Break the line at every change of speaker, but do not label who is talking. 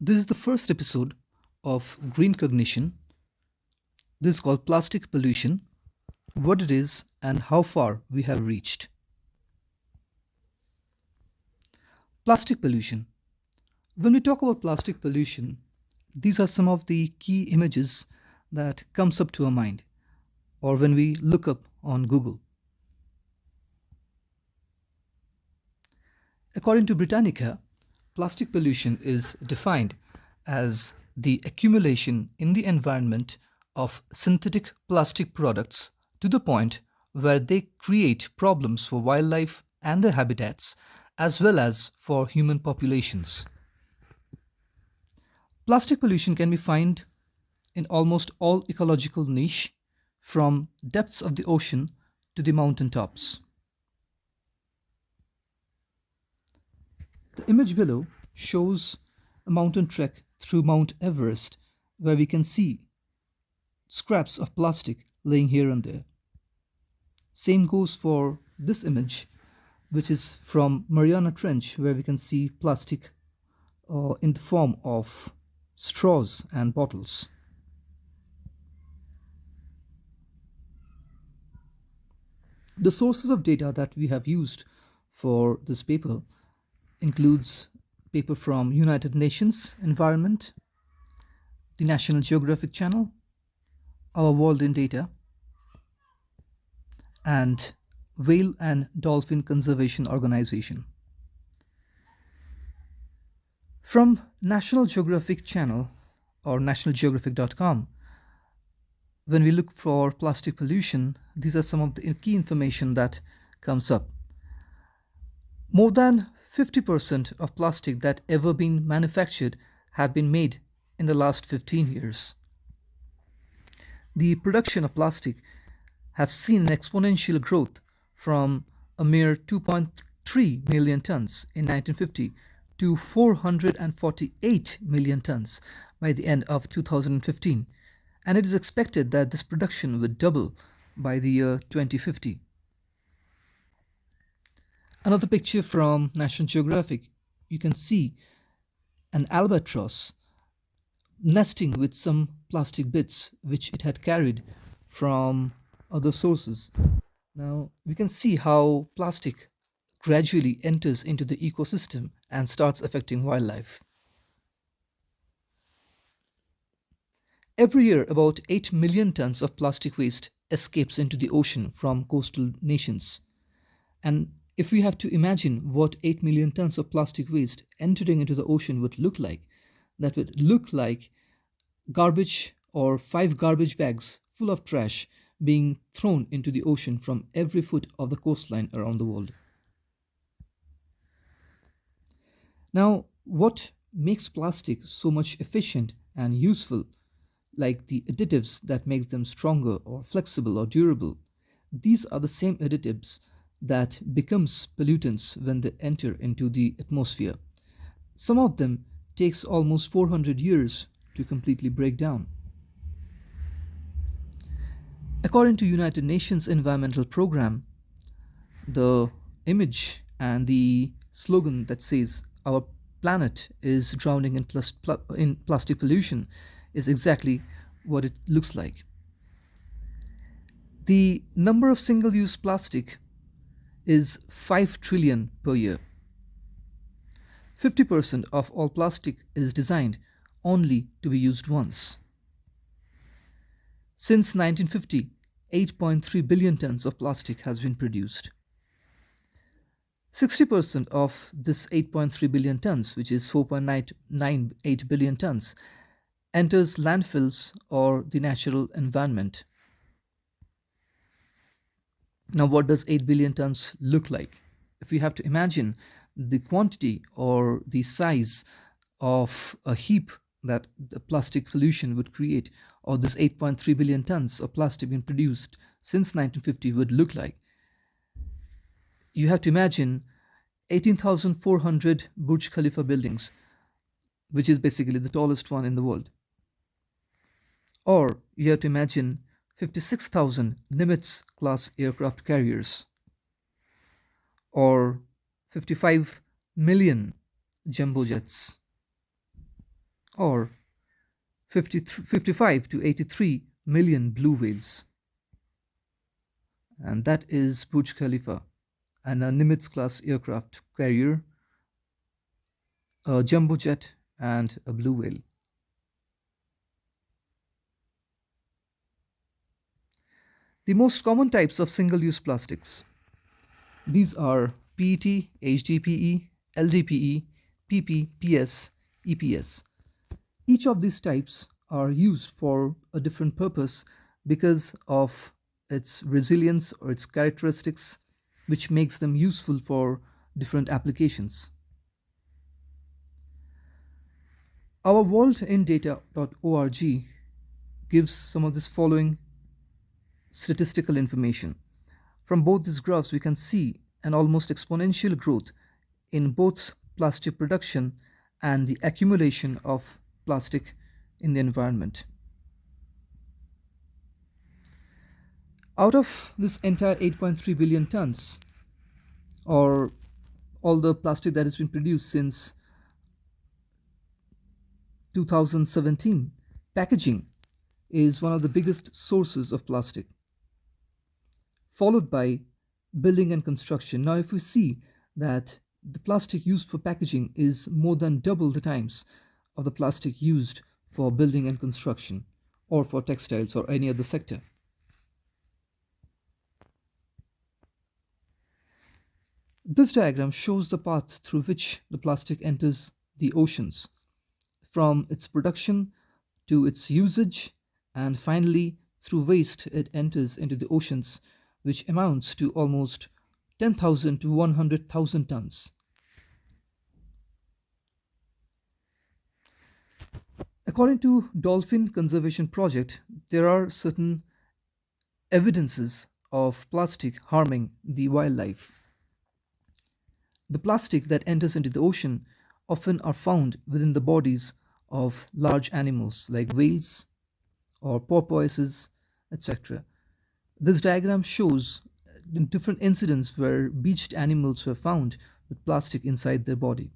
This is the first episode of GreenCognition. This is called Plastic Pollution, what it is, and how far we have reached. Plastic pollution. When we talk about plastic pollution, these are some of the key images that comes up to our mind, or when we look up on Google. According to Britannica, plastic pollution is defined as the accumulation in the environment of synthetic plastic products to the point where they create problems for wildlife and their habitats, as well as for human populations. Plastic pollution can be found in almost all ecological niche, from depths of the ocean to the mountaintops. The image below shows a mountain trek through Mount Everest, where we can see scraps of plastic laying here and there. Same goes for this image, which is from Mariana Trench, where we can see plastic in the form of straws and bottles. The sources of data that we have used for this paper includes paper from United Nations Environment, the National Geographic Channel, Our World in Data, and Whale and Dolphin Conservation Organization. From National Geographic Channel or nationalgeographic.com, when we look for plastic pollution, these are some of the key information that comes up. More than 50% of plastic that ever been manufactured have been made in the last 15 years. The production of plastic have seen an exponential growth from a mere 2.3 million tons in 1950 to 448 million tons by the end of 2015, and it is expected that this production will double by the year 2050. Another picture from National Geographic, you can see an albatross nesting with some plastic bits which it had carried from other sources. Now we can see how plastic gradually enters into the ecosystem and starts affecting wildlife. Every year, about 8 million tons of plastic waste escapes into the ocean from coastal nations. And if we have to imagine what 8 million tons of plastic waste entering into the ocean would look like, that would look like garbage or 5 garbage bags full of trash being thrown into the ocean from every foot of the coastline around the world. Now, what makes plastic so much efficient and useful, like the additives that makes them stronger or flexible or durable, these are the same additives that becomes pollutants when they enter into the atmosphere. Some of them takes almost 400 years to completely break down. According to United Nations Environmental Program, the image and the slogan that says our planet is drowning in plastic pollution is exactly what it looks like. The number of single-use plastic is 5 trillion per year. 50% of all plastic is designed only to be used once. Since 1950, 8.3 billion tons of plastic has been produced. 60% of this 8.3 billion tons, which is 4.98 billion tons, enters landfills or the natural environment. Now, what does 8 billion tons look like? If you have to imagine the quantity or the size of a heap that the plastic pollution would create, or this 8.3 billion tons of plastic being produced since 1950 would look like, you have to imagine 18,400 Burj Khalifa buildings, which is basically the tallest one in the world. Or you have to imagine 56,000 Nimitz class aircraft carriers, or 55 million jumbo jets, or 55 to 83 million blue whales. And that is Burj Khalifa and a Nimitz class aircraft carrier, a jumbo jet, and a blue whale. The most common types of single use plastics. These are PET, HDPE, LDPE, PP, PS, EPS. Each of these types are used for a different purpose because of its resilience or its characteristics, which makes them useful for different applications. Our worldindata.org gives some of this following statistical information. From both these graphs, we can see an almost exponential growth in both plastic production and the accumulation of plastic in the environment. Out of this entire 8.3 billion tons, or all the plastic that has been produced since 2017, packaging is one of the biggest sources of plastic, followed by building and construction. Now, if we see that the plastic used for packaging is more than double the times of the plastic used for building and construction or for textiles or any other sector. This diagram shows the path through which the plastic enters the oceans, from its production to its usage, and finally through waste it enters into the oceans, which amounts to almost 10,000 to 100,000 tons. According to Dolphin Conservation Project, there are certain evidences of plastic harming the wildlife. The plastic that enters into the ocean often are found within the bodies of large animals like whales or porpoises, etc. This diagram shows different incidents where beached animals were found with plastic inside their body.